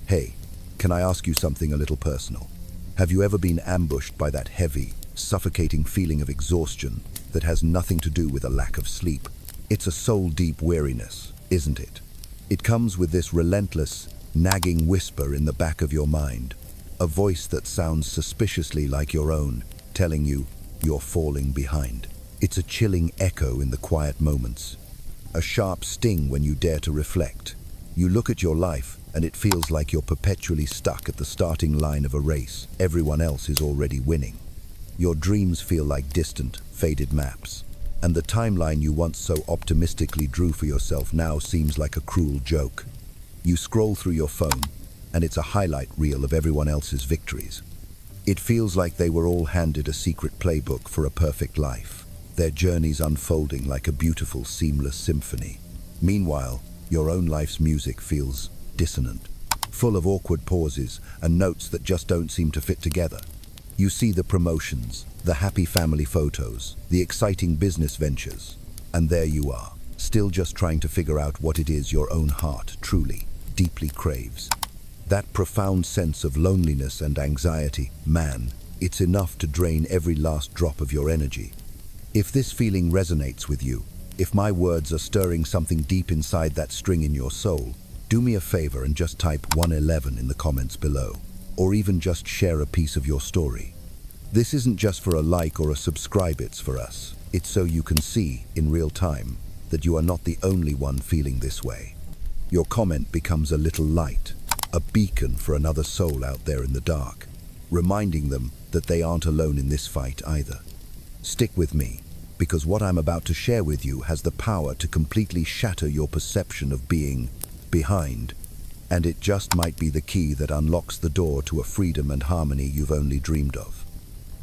Hey, can I ask you something a little personal? Have you ever been ambushed by that heavy, suffocating feeling of exhaustion that has nothing to do with a lack of sleep? It's a soul-deep weariness, isn't it? It comes with this relentless, nagging whisper in the back of your mind, a voice that sounds suspiciously like your own, telling you you're falling behind. It's a chilling echo in the quiet moments, a sharp sting when you dare to reflect. You look at your life and it feels like you're perpetually stuck at the starting line of a race. Everyone else is already winning. Your dreams feel like distant, faded maps, and the timeline you once so optimistically drew for yourself now seems like a cruel joke. You scroll through your phone, and it's a highlight reel of everyone else's victories. It feels like they were all handed a secret playbook for a perfect life, their journeys unfolding like a beautiful, seamless symphony. Meanwhile, your own life's music feels dissonant, full of awkward pauses and notes that just don't seem to fit together. You see the promotions, the happy family photos, the exciting business ventures, and there you are, still just trying to figure out what it is your own heart truly, deeply craves. That profound sense of loneliness and anxiety, man, it's enough to drain every last drop of your energy. If this feeling resonates with you, if my words are stirring something deep inside that string in your soul, do me a favor and just type 111 in the comments below, or even just share a piece of your story. This isn't just for a like or a subscribe, it's for us. It's so you can see, in real time, that you are not the only one feeling this way. Your comment becomes a little light, a beacon for another soul out there in the dark, reminding them that they aren't alone in this fight either. Stick with me, because what I'm about to share with you has the power to completely shatter your perception of being behind, and it just might be the key that unlocks the door to a freedom and harmony you've only dreamed of.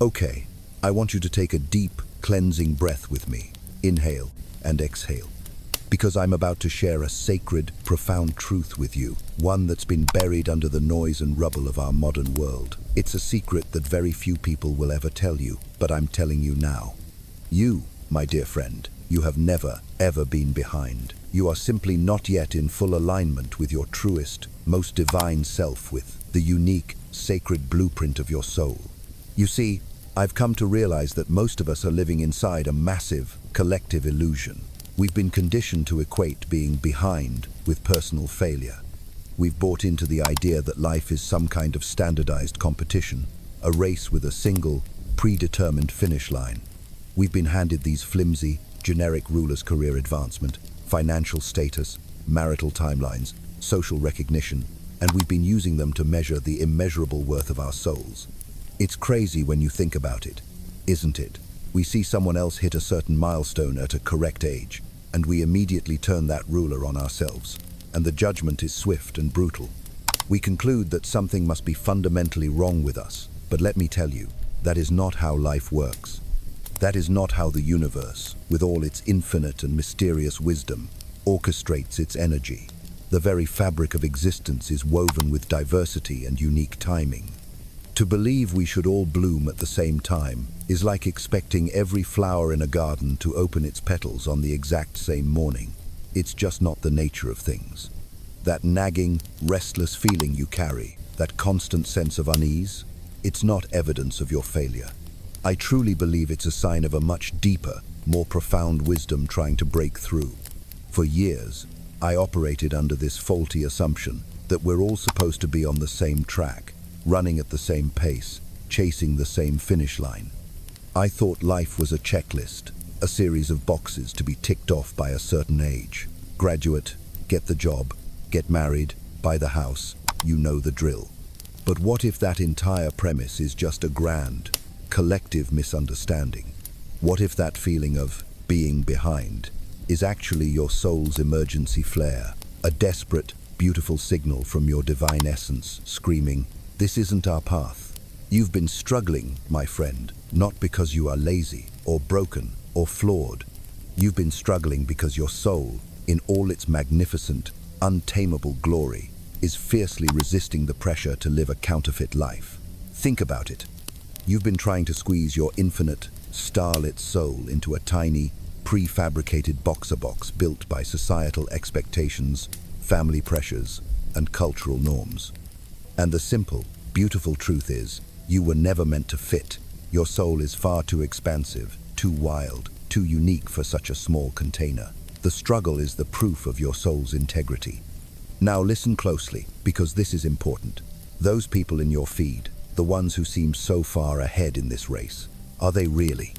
Okay, I want you to take a deep, cleansing breath with me. Inhale and exhale, because I'm about to share a sacred, profound truth with you, one that's been buried under the noise and rubble of our modern world. It's a secret that very few people will ever tell you, but I'm telling you now. You, my dear friend, you have never, ever been behind. You are simply not yet in full alignment with your truest, most divine self, with the unique, sacred blueprint of your soul. You see, I've come to realize that most of us are living inside a massive, collective illusion. We've been conditioned to equate being behind with personal failure. We've bought into the idea that life is some kind of standardized competition, a race with a single, predetermined finish line. We've been handed these flimsy, generic ruler's career advancement, financial status, marital timelines, social recognition, and we've been using them to measure the immeasurable worth of our souls. It's crazy when you think about it, isn't it? We see someone else hit a certain milestone at a correct age, and we immediately turn that ruler on ourselves, and the judgment is swift and brutal. We conclude that something must be fundamentally wrong with us, but let me tell you, that is not how life works. That is not how the universe, with all its infinite and mysterious wisdom, orchestrates its energy. The very fabric of existence is woven with diversity and unique timing. To believe we should all bloom at the same time is like expecting every flower in a garden to open its petals on the exact same morning. It's just not the nature of things. That nagging, restless feeling you carry, that constant sense of unease, it's not evidence of your failure. I truly believe it's a sign of a much deeper, more profound wisdom trying to break through. For years, I operated under this faulty assumption that we're all supposed to be on the same track, running at the same pace, chasing the same finish line. I thought life was a checklist, a series of boxes to be ticked off by a certain age. Graduate, get the job, get married, buy the house, you know the drill. But what if that entire premise is just a grand, collective misunderstanding? What if that feeling of being behind is actually your soul's emergency flare, a desperate, beautiful signal from your divine essence screaming, "This isn't our path"? You've been struggling, my friend, not because you are lazy or broken or flawed. You've been struggling because your soul, in all its magnificent, untamable glory, is fiercely resisting the pressure to live a counterfeit life. Think about it. You've been trying to squeeze your infinite, starlit soul into a tiny, prefabricated boxer box built by societal expectations, family pressures, and cultural norms. And the simple, beautiful truth is, you were never meant to fit. Your soul is far too expansive, too wild, too unique for such a small container. The struggle is the proof of your soul's integrity. Now listen closely, because this is important. Those people in your feed, the ones who seem so far ahead in this race, are they really?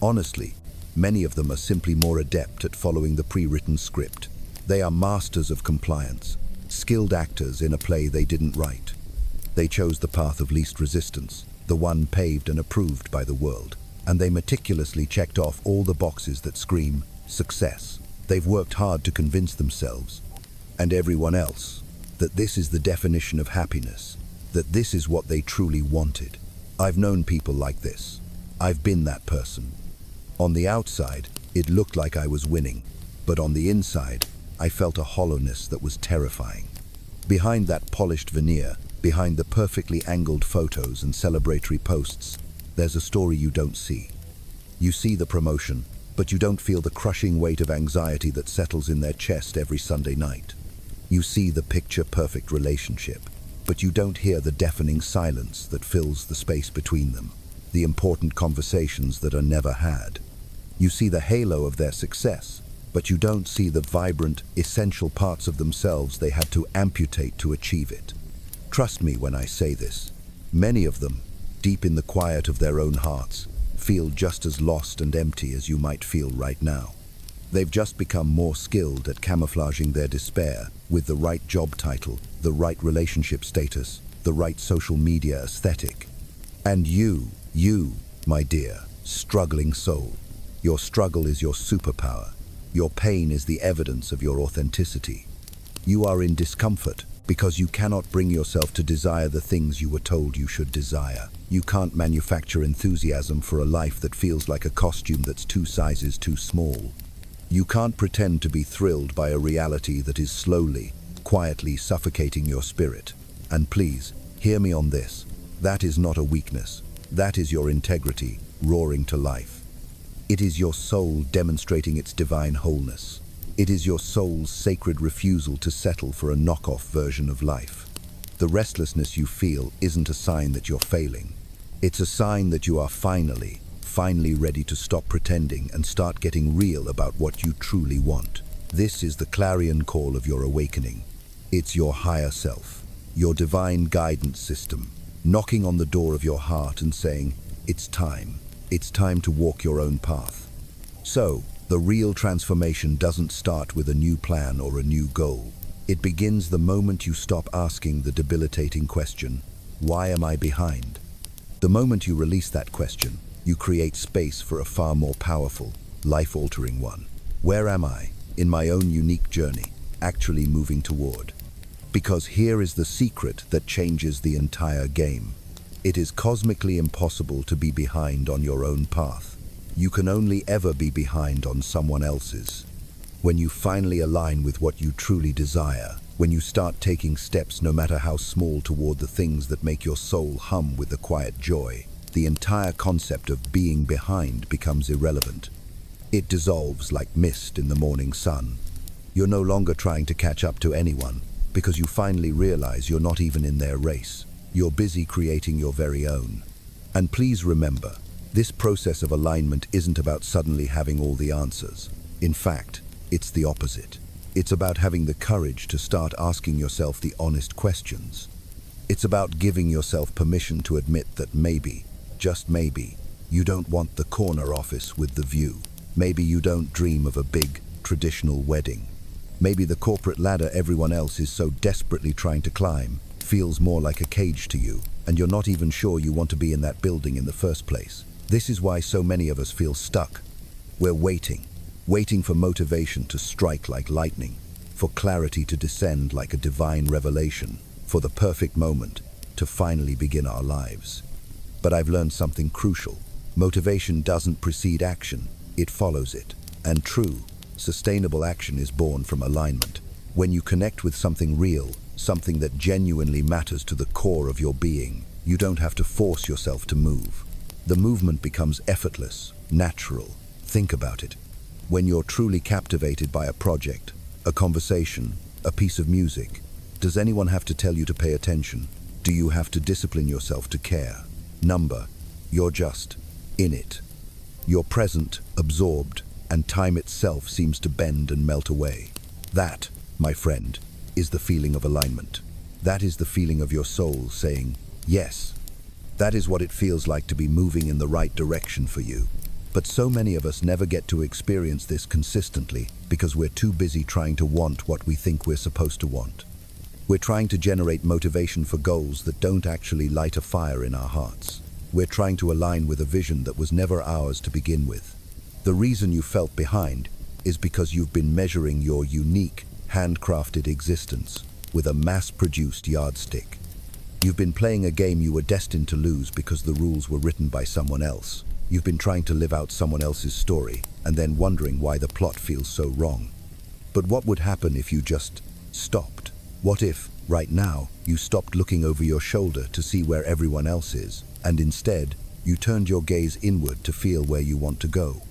Honestly, many of them are simply more adept at following the pre-written script. They are masters of compliance, skilled actors in a play they didn't write. They chose the path of least resistance, the one paved and approved by the world, and they meticulously checked off all the boxes that scream success. They've worked hard to convince themselves, and everyone else, that this is the definition of happiness, that this is what they truly wanted. I've known people like this. I've been that person. On the outside, it looked like I was winning, but on the inside, I felt a hollowness that was terrifying. Behind that polished veneer, behind the perfectly angled photos and celebratory posts, there's a story you don't see. You see the promotion, but you don't feel the crushing weight of anxiety that settles in their chest every Sunday night. You see the picture-perfect relationship, but you don't hear the deafening silence that fills the space between them, the important conversations that are never had. You see the halo of their success, but you don't see the vibrant, essential parts of themselves they had to amputate to achieve it. Trust me when I say this. Many of them, deep in the quiet of their own hearts, feel just as lost and empty as you might feel right now. They've just become more skilled at camouflaging their despair with the right job title, the right relationship status, the right social media aesthetic. And you, my dear, struggling soul, your struggle is your superpower. Your pain is the evidence of your authenticity. You are in discomfort because you cannot bring yourself to desire the things you were told you should desire. You can't manufacture enthusiasm for a life that feels like a costume that's 2 sizes too small. You can't pretend to be thrilled by a reality that is slowly, quietly suffocating your spirit. And please, hear me on this. That is not a weakness. That is your integrity, roaring to life. It is your soul demonstrating its divine wholeness. It is your soul's sacred refusal to settle for a knockoff version of life. The restlessness you feel isn't a sign that you're failing. It's a sign that you are finally ready to stop pretending and start getting real about what you truly want. This is the clarion call of your awakening. It's your higher self, your divine guidance system, knocking on the door of your heart and saying, it's time. It's time to walk your own path. So, the real transformation doesn't start with a new plan or a new goal. It begins the moment you stop asking the debilitating question, why am I behind? The moment you release that question, you create space for a far more powerful, life-altering one. Where am I, in my own unique journey, actually moving toward? Because here is the secret that changes the entire game. It is cosmically impossible to be behind on your own path. You can only ever be behind on someone else's. When you finally align with what you truly desire, when you start taking steps no matter how small toward the things that make your soul hum with the quiet joy, the entire concept of being behind becomes irrelevant. It dissolves like mist in the morning sun. You're no longer trying to catch up to anyone because you finally realize you're not even in their race. You're busy creating your very own. And please remember, this process of alignment isn't about suddenly having all the answers. In fact, it's the opposite. It's about having the courage to start asking yourself the honest questions. It's about giving yourself permission to admit that maybe, just maybe, you don't want the corner office with the view. Maybe you don't dream of a big, traditional wedding. Maybe the corporate ladder everyone else is so desperately trying to climb feels more like a cage to you, and you're not even sure you want to be in that building in the first place. This is why so many of us feel stuck. We're waiting for motivation to strike like lightning, for clarity to descend like a divine revelation, for the perfect moment to finally begin our lives. But I've learned something crucial. Motivation doesn't precede action, it follows it. And true, sustainable action is born from alignment. When you connect with something real, something that genuinely matters to the core of your being, you don't have to force yourself to move. The movement becomes effortless, natural. Think about it. When you're truly captivated by a project, a conversation, a piece of music, does anyone have to tell you to pay attention? Do you have to discipline yourself to care? Number, you're just in it. You're present, absorbed, and time itself seems to bend and melt away. That, my friend, is the feeling of alignment. That is the feeling of your soul saying, yes. That is what it feels like to be moving in the right direction for you. But so many of us never get to experience this consistently because we're too busy trying to want what we think we're supposed to want. We're trying to generate motivation for goals that don't actually light a fire in our hearts. We're trying to align with a vision that was never ours to begin with. The reason you felt behind is because you've been measuring your unique, handcrafted existence with a mass-produced yardstick. You've been playing a game you were destined to lose because the rules were written by someone else. You've been trying to live out someone else's story and then wondering why the plot feels so wrong. But what would happen if you just stopped? What if, right now, you stopped looking over your shoulder to see where everyone else is, and instead, you turned your gaze inward to feel where you want to go?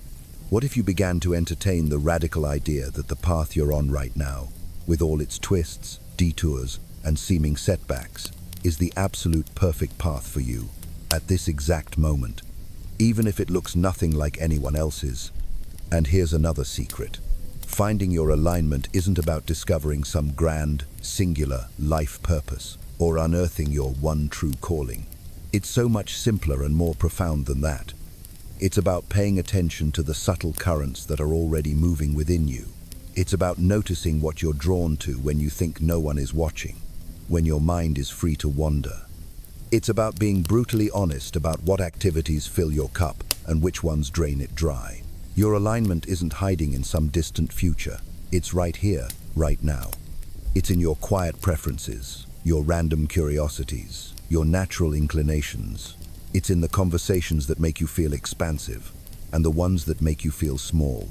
What if you began to entertain the radical idea that the path you're on right now, with all its twists, detours, and seeming setbacks, is the absolute perfect path for you, at this exact moment, even if it looks nothing like anyone else's? And here's another secret. Finding your alignment isn't about discovering some grand, singular life purpose, or unearthing your one true calling. It's so much simpler and more profound than that. It's about paying attention to the subtle currents that are already moving within you. It's about noticing what you're drawn to when you think no one is watching, when your mind is free to wander. It's about being brutally honest about what activities fill your cup and which ones drain it dry. Your alignment isn't hiding in some distant future. It's right here, right now. It's in your quiet preferences, your random curiosities, your natural inclinations. It's in the conversations that make you feel expansive and the ones that make you feel small.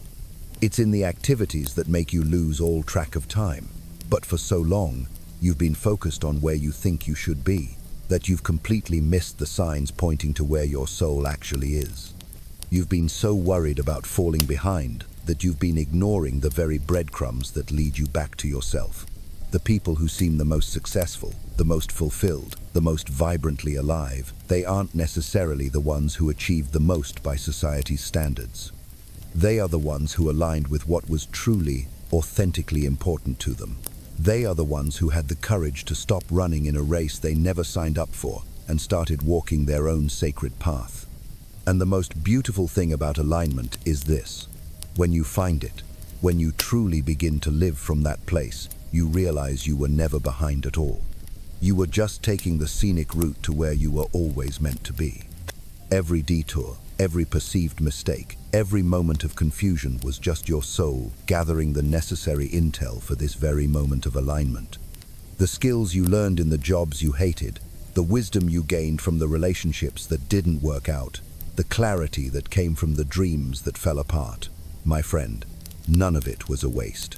It's in the activities that make you lose all track of time. But for so long, you've been focused on where you think you should be, that you've completely missed the signs pointing to where your soul actually is. You've been so worried about falling behind that you've been ignoring the very breadcrumbs that lead you back to yourself. The people who seem the most successful, the most fulfilled, the most vibrantly alive, they aren't necessarily the ones who achieved the most by society's standards. They are the ones who aligned with what was truly, authentically important to them. They are the ones who had the courage to stop running in a race they never signed up for and started walking their own sacred path. And the most beautiful thing about alignment is this. When you find it, when you truly begin to live from that place, you realize you were never behind at all. You were just taking the scenic route to where you were always meant to be. Every detour, every perceived mistake, every moment of confusion was just your soul gathering the necessary intel for this very moment of alignment. The skills you learned in the jobs you hated, the wisdom you gained from the relationships that didn't work out, the clarity that came from the dreams that fell apart. My friend, none of it was a waste.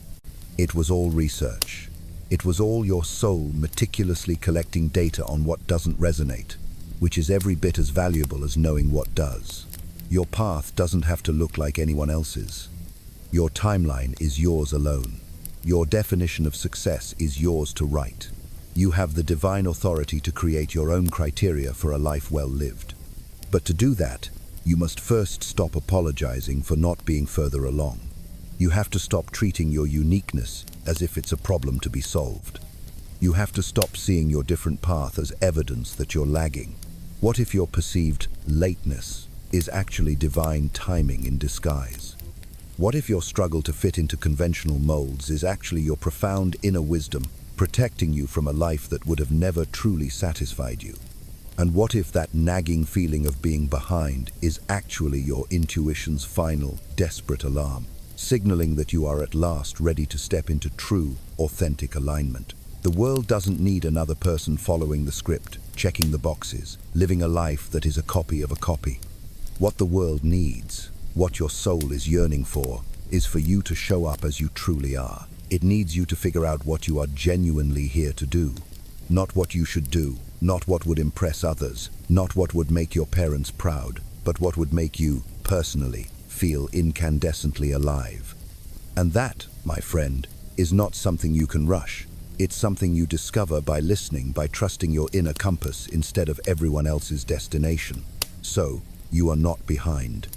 It was all research. It was all your soul meticulously collecting data on what doesn't resonate, which is every bit as valuable as knowing what does. Your path doesn't have to look like anyone else's. Your timeline is yours alone. Your definition of success is yours to write. You have the divine authority to create your own criteria for a life well lived. But to do that, you must first stop apologizing for not being further along. You have to stop treating your uniqueness as if it's a problem to be solved. You have to stop seeing your different path as evidence that you're lagging. What if your perceived lateness is actually divine timing in disguise? What if your struggle to fit into conventional molds is actually your profound inner wisdom protecting you from a life that would have never truly satisfied you? And what if that nagging feeling of being behind is actually your intuition's final, desperate alarm, signaling that you are at last ready to step into true, authentic alignment? The world doesn't need another person following the script, checking the boxes, living a life that is a copy of a copy. What the world needs, what your soul is yearning for, is for you to show up as you truly are. It needs you to figure out what you are genuinely here to do. Not what you should do, not what would impress others, not what would make your parents proud, but what would make you, personally, feel incandescently alive. And that, my friend, is not something you can rush. It's something you discover by listening, by trusting your inner compass instead of everyone else's destination. So, you are not behind.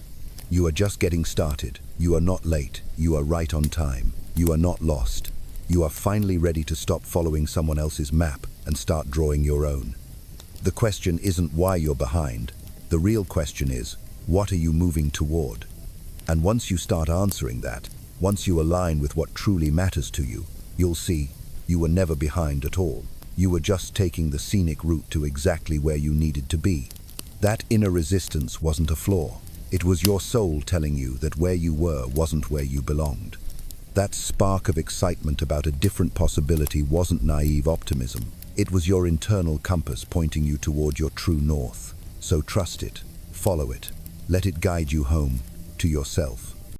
You are just getting started. You are not late. You are right on time. You are not lost. You are finally ready to stop following someone else's map and start drawing your own. The question isn't why you're behind. The real question is, what are you moving toward? And once you start answering that, once you align with what truly matters to you, you'll see you were never behind at all. You were just taking the scenic route to exactly where you needed to be. That inner resistance wasn't a flaw. It was your soul telling you that where you were wasn't where you belonged. That spark of excitement about a different possibility wasn't naive optimism. It was your internal compass pointing you toward your true north. So trust it, follow it, let it guide you home to yourself.